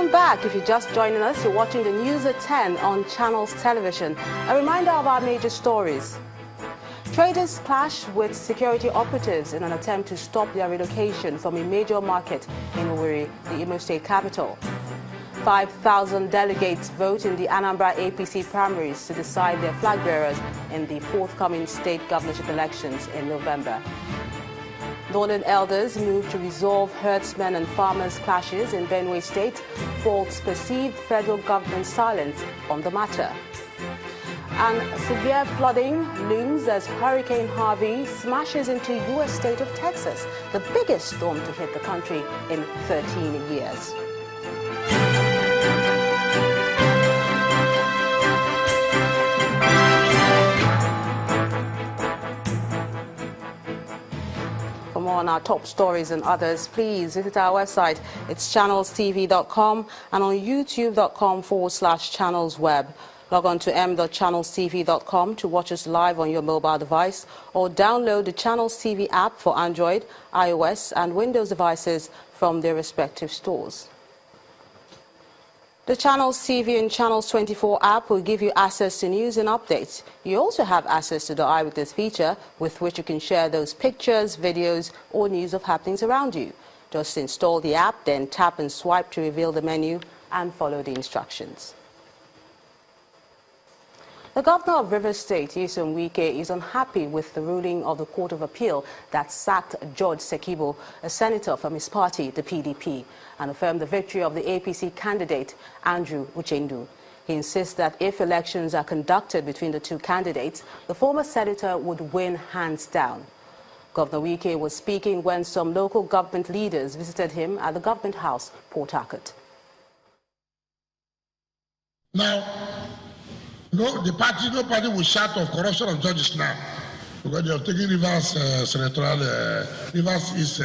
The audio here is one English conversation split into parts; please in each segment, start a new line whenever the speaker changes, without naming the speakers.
Welcome back. If you're just joining us, you're watching the news at 10 on Channels Television. A reminder of our major stories. Traders clash with security operatives in an attempt to stop their relocation from a major market in Owerri, the Imo State capital. 5,000 delegates vote in the Anambra APC primaries to decide their flag bearers in the forthcoming state governorship elections in November. Northern elders move to resolve herdsmen and farmers' clashes in Benue State, faults perceived federal government silence on the matter. And severe flooding looms as Hurricane Harvey smashes into U.S. state of Texas, the biggest storm to hit the country in 13 years. For more on our top stories and others, please visit our website. It's channelstv.com and on youtube.com/channelsweb. Log on to m.channelstv.com to watch us live on your mobile device or download the Channels TV app for Android, iOS and Windows devices from their respective stores. The Channels TV and Channels 24 app will give you access to news and updates. You also have access to the Eyewitness feature, with which you can share those pictures, videos, or news of happenings around you. Just install the app, then tap and swipe to reveal the menu and follow the instructions. The governor of Rivers State, Nyesom Wike, is unhappy with the ruling of the Court of Appeal that sacked George Sekibo, a senator from his party, the PDP, and affirmed the victory of the APC candidate, Andrew Uchendu. He insists that if elections are conducted between the two candidates, the former senator would win hands down. Governor Wike was speaking when some local government leaders visited him at the Government House, Port Harcourt.
Now, no party will shout of corruption of judges now, because they have taken Rivers East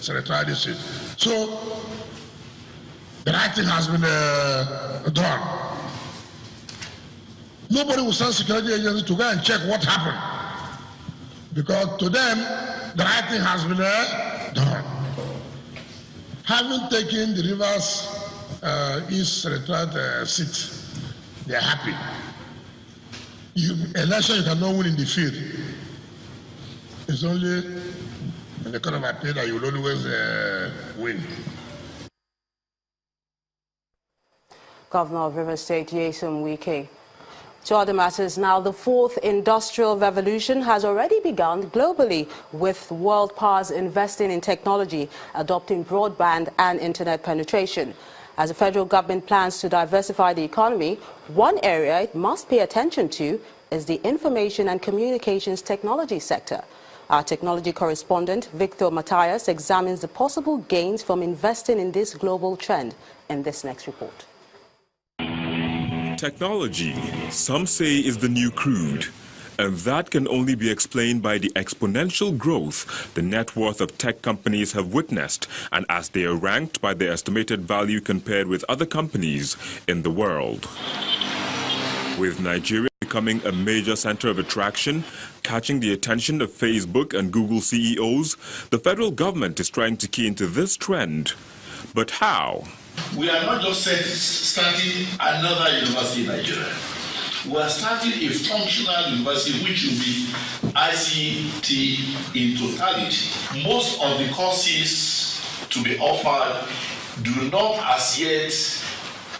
Senatorial District. So the right thing has been done. Nobody will send security agencies to go and check what happened, because to them the right thing has been done. Having taken the Rivers East Senatorial seat, they are happy. Election you cannot win in the field. It's only in the court of appeal that you will always win.
Governor of Rivers State, Nyesom Wike. To other matters now, the fourth industrial revolution has already begun globally, with world powers investing in technology, adopting broadband and internet penetration. As the federal government plans to diversify the economy, one area it must pay attention to is the information and communications technology sector. Our technology correspondent, Victor Matthias, examines the possible gains from investing in this global trend in this next report.
Technology, some say, is the new crude. And that can only be explained by the exponential growth the net worth of tech companies have witnessed, and as they are ranked by their estimated value compared with other companies in the world. With Nigeria becoming a major center of attraction, catching the attention of Facebook and Google CEOs, the federal government is trying to key into this trend. But how?
We are not just starting another university in Nigeria. We are starting a functional university which will be ICT in totality. Most of the courses to be offered do not as yet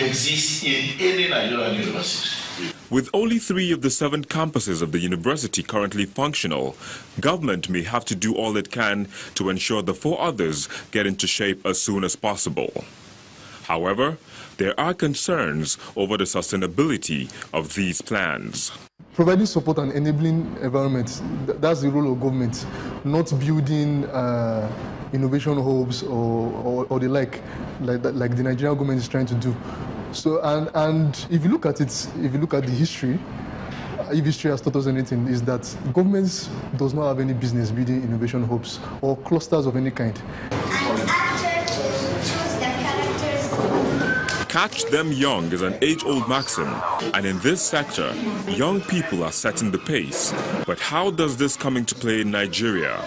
exist in any Nigerian university.
With only 3 of the 7 campuses of the university currently functional, government may have to do all it can to ensure the 4 others get into shape as soon as possible. However, there are concerns over the sustainability of these plans.
Providing support and enabling environment, that's the role of government, not building innovation hubs or the like the Nigerian government is trying to do. So, and if you look at it, if you look at the history, if history has taught us anything, is that governments does not have any business building innovation hubs or clusters of any kind.
Catch them young is an age-old maxim, and in this sector, young people are setting the pace. But how does this come into play in Nigeria?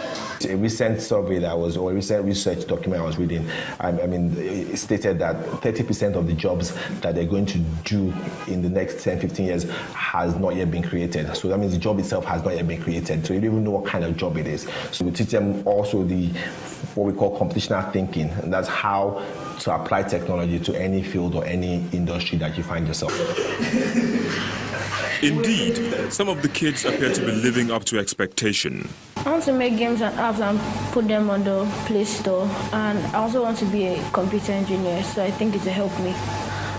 A recent survey or a recent research document I was reading, it stated that 30% of the jobs that they're going to do in the next 10, 15 years has not yet been created. So that means the job itself has not yet been created. So you don't even know what kind of job it is. So we teach them also what we call computational thinking, and that's how to apply technology to any field or any industry that you find yourself.
Indeed, some of the kids appear to be living up to expectation.
I want to make games and apps and put them on the Play Store, and I also want to be a computer engineer, so I think it will help me.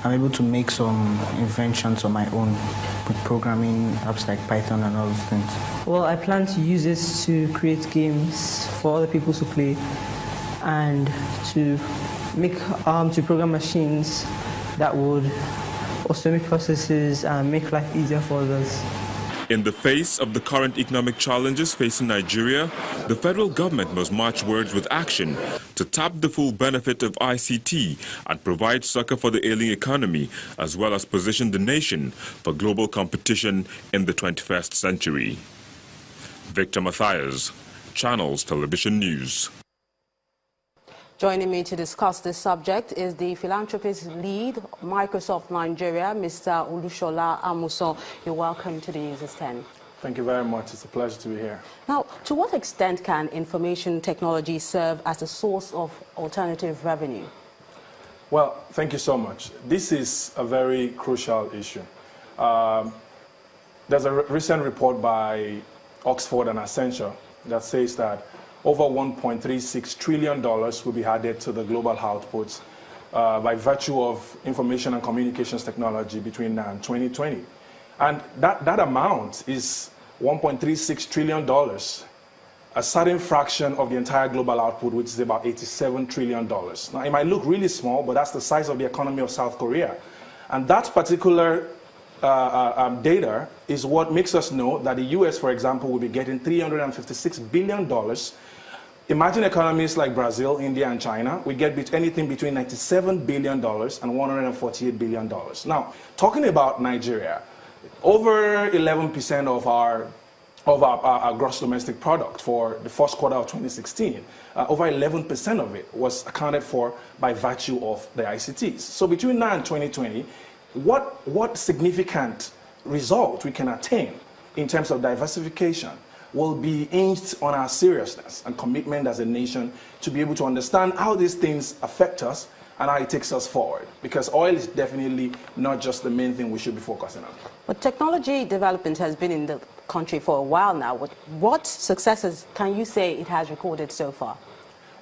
I'm able to make some inventions on my own with programming apps like Python and all those things.
Well, I plan to use this to create games for other people to play and to make to program machines that would also make processes and make life easier for others.
In the face of the current economic challenges facing Nigeria, the federal government must match words with action to tap the full benefit of ICT and provide succor for the ailing economy, as well as position the nation for global competition in the 21st century. Victor Matthias, Channels Television News.
Joining me to discuss this subject is the philanthropist lead, Microsoft Nigeria, Mr. Olusola Amusan. You're welcome to the News at 10.
Thank you very much. It's a pleasure to be here.
Now, to what extent can information technology serve as a source of alternative revenue?
Well, thank you so much. This is a very crucial issue. There's a recent report by Oxford and Accenture that says that over $1.36 trillion will be added to the global outputs by virtue of information and communications technology between now and 2020. And that amount is $1.36 trillion, a certain fraction of the entire global output, which is about $87 trillion. Now, it might look really small, but that's the size of the economy of South Korea. And that particular data is what makes us know that the US, for example, will be getting $356 billion. Imagine economies like Brazil, India, and China. We get anything between $97 billion and $148 billion. Now, talking about Nigeria, over 11% of our gross domestic product for the first quarter of 2016, over 11% of it was accounted for by virtue of the ICTs. So between now and 2020, what significant result we can attain in terms of diversification will be hinged on our seriousness and commitment as a nation to be able to understand how these things affect us and how it takes us forward. Because oil is definitely not just the main thing we should be focusing on. But
technology development has been in the country for a while now. What successes can you say it has recorded so far?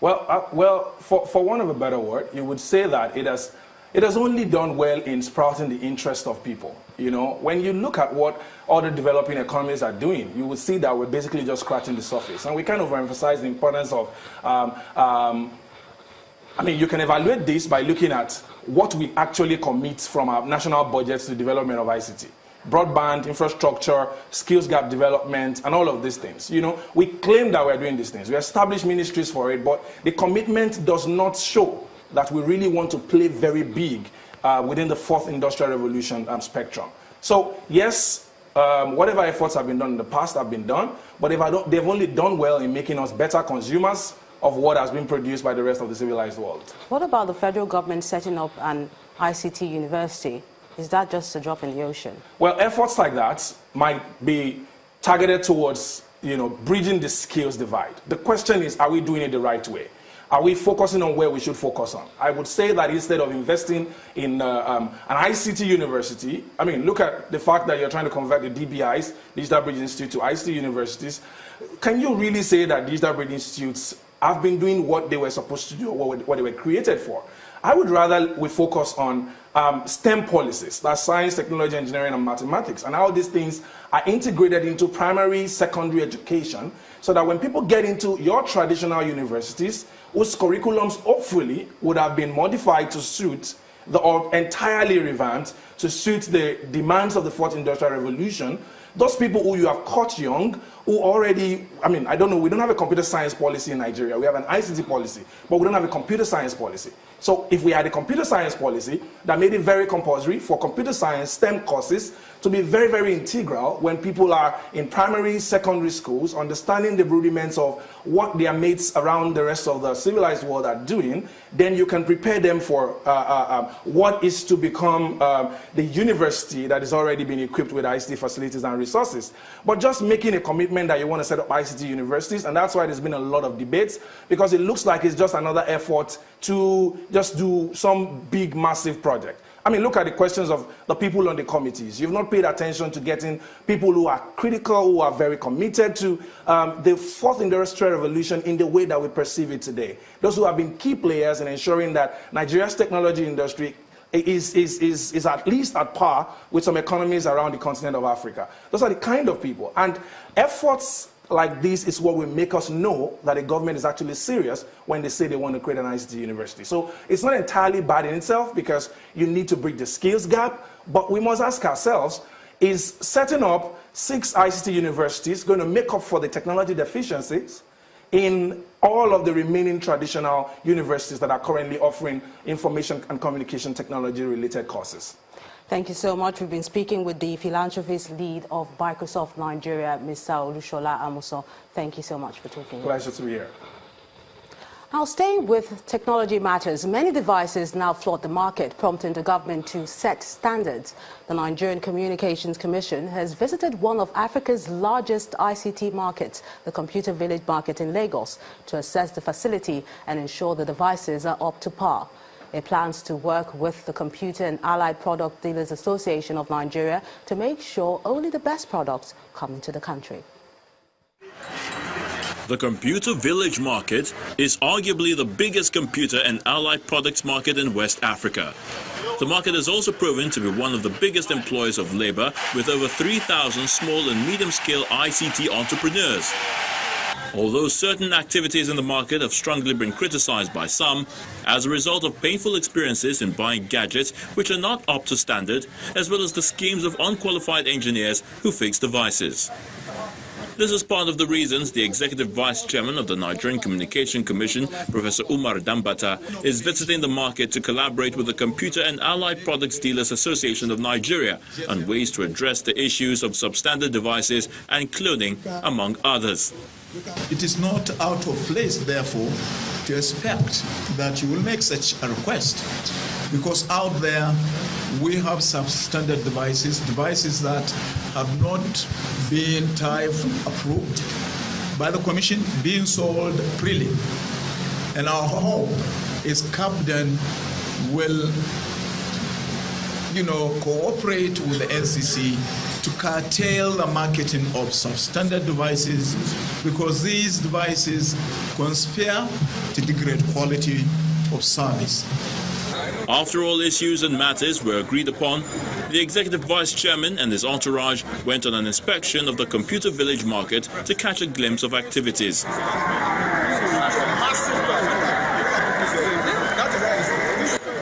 Well, for want of a better word, you would say that it has only done well in sprouting the interest of people. You know, when you look at what other developing economies are doing, you will see that we're basically just scratching the surface. And we kind of emphasize the importance of, you can evaluate this by looking at what we actually commit from our national budgets to the development of ICT. Broadband, infrastructure, skills gap development, and all of these things. You know, we claim that we're doing these things. We establish ministries for it, but the commitment does not show that we really want to play very big within the fourth industrial revolution spectrum. So yes, whatever efforts have been done in the past have been done, but they've only done well in making us better consumers of what has been produced by the rest of the civilized world.
What about the federal government setting up an ICT university? Is that just a drop in the ocean? Well, efforts like that might be targeted towards, bridging the skills divide. The question is, are we doing it the right way? Are we focusing on where we should focus on? I would say that instead of investing in an ICT university, look at the fact that you're trying to convert the DBIs, Digital Bridge Institute, to ICT universities. Can you really say that Digital Bridge Institutes have been doing what they were supposed to do, or what they were created for? I would rather we focus on STEM policies, that's science, technology, engineering, and mathematics, and how these things are integrated into primary, secondary education, so that when people get into your traditional universities, whose curriculums hopefully would have been modified to suit or entirely revamped
to suit the demands of the fourth industrial revolution, those people who you have caught young, who already, I don't know, we don't have a computer science policy in Nigeria. We have an ICT policy, but we don't have a computer science policy. So if we had a computer science policy that made it very compulsory for computer science STEM courses to be very, very integral when people are in primary, secondary schools, understanding the rudiments of what their mates around the rest of the civilized world are doing, then you can prepare them for what is to become the university that is already been equipped with ICT facilities and resources. But just making a commitment that you want to set up ICT universities, and that's why there's been a lot of debates, because it looks like it's just another effort to just do some big, massive project. Look at the questions of the people on the committees. You've not paid attention to getting people who are critical, who are very committed to the fourth industrial revolution in the way that we perceive it today. Those who have been key players in ensuring that Nigeria's technology industry is at least at par with some economies around the continent of Africa. Those are the kind of people. And efforts like this is what will make us know that the government is actually serious when they say they want to create an ICT university. So it's not entirely bad in itself, because you need to bridge the skills gap, but we must ask ourselves, is setting up 6 ICT universities going to make up for the technology deficiencies in all of the remaining traditional universities that are currently offering information and communication technology related courses?
Thank you so much. We've been speaking with the philanthropist lead of Microsoft Nigeria, Mr. Olusola Amusan. Thank you so much for talking.
Pleasure to be here.
Now, staying with technology matters, many devices now flood the market, prompting the government to set standards. The Nigerian Communications Commission has visited one of Africa's largest ICT markets, the Computer Village market in Lagos, to assess the facility and ensure the devices are up to par. It plans to work with the Computer and Allied Product Dealers Association of Nigeria to make sure only the best products come into the country.
The Computer Village market is arguably the biggest computer and allied products market in West Africa. The market has also proven to be one of the biggest employers of labor, with over 3,000 small and medium-scale ICT entrepreneurs. Although certain activities in the market have strongly been criticized by some as a result of painful experiences in buying gadgets which are not up to standard, as well as the schemes of unqualified engineers who fix devices. This is part of the reasons the Executive Vice Chairman of the Nigerian Communication Commission, Professor Umar Dambata, is visiting the market to collaborate with the Computer and Allied Products Dealers Association of Nigeria on ways to address the issues of substandard devices and cloning, among others.
It is not out of place, therefore, to expect that you will make such a request, because out there we have substandard devices that have not been type approved by the Commission, being sold freely. And our hope is CAPDEN will, cooperate with the NCC to curtail the marketing of substandard devices, because these devices conspire to degrade quality of service.
After all issues and matters were agreed upon, the Executive Vice Chairman and his entourage went on an inspection of the Computer Village market to catch a glimpse of activities.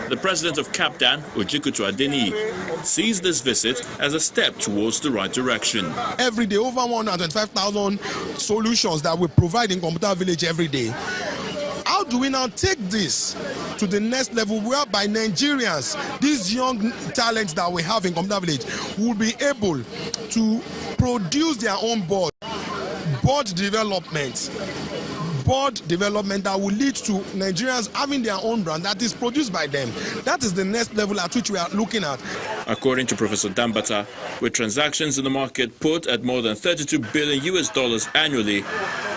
The president of CAPDAN, Ojikutu Adeniyi, sees this visit as a step towards the right direction.
Every day, over 125,000 solutions that we provide in Computer Village every day. How do we now take this to the next level, whereby Nigerians, these young talents that we have in Computer Village, will be able to produce their own board development that will lead to Nigerians having their own brand that is produced by them. That is the next level at which we are looking at.
According to Professor Dambata, with transactions in the market put at more than $32 billion annually,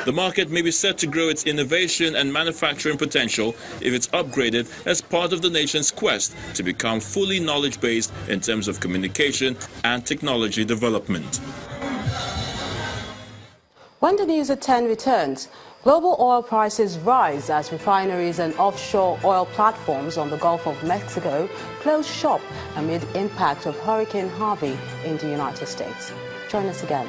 the market may be set to grow its innovation and manufacturing potential if it's upgraded as part of the nation's quest to become fully knowledge-based in terms of communication and technology development.
When the news at 10 returns, global oil prices rise as refineries and offshore oil platforms on the Gulf of Mexico close shop amid impact of Hurricane Harvey in the United States. Join us again.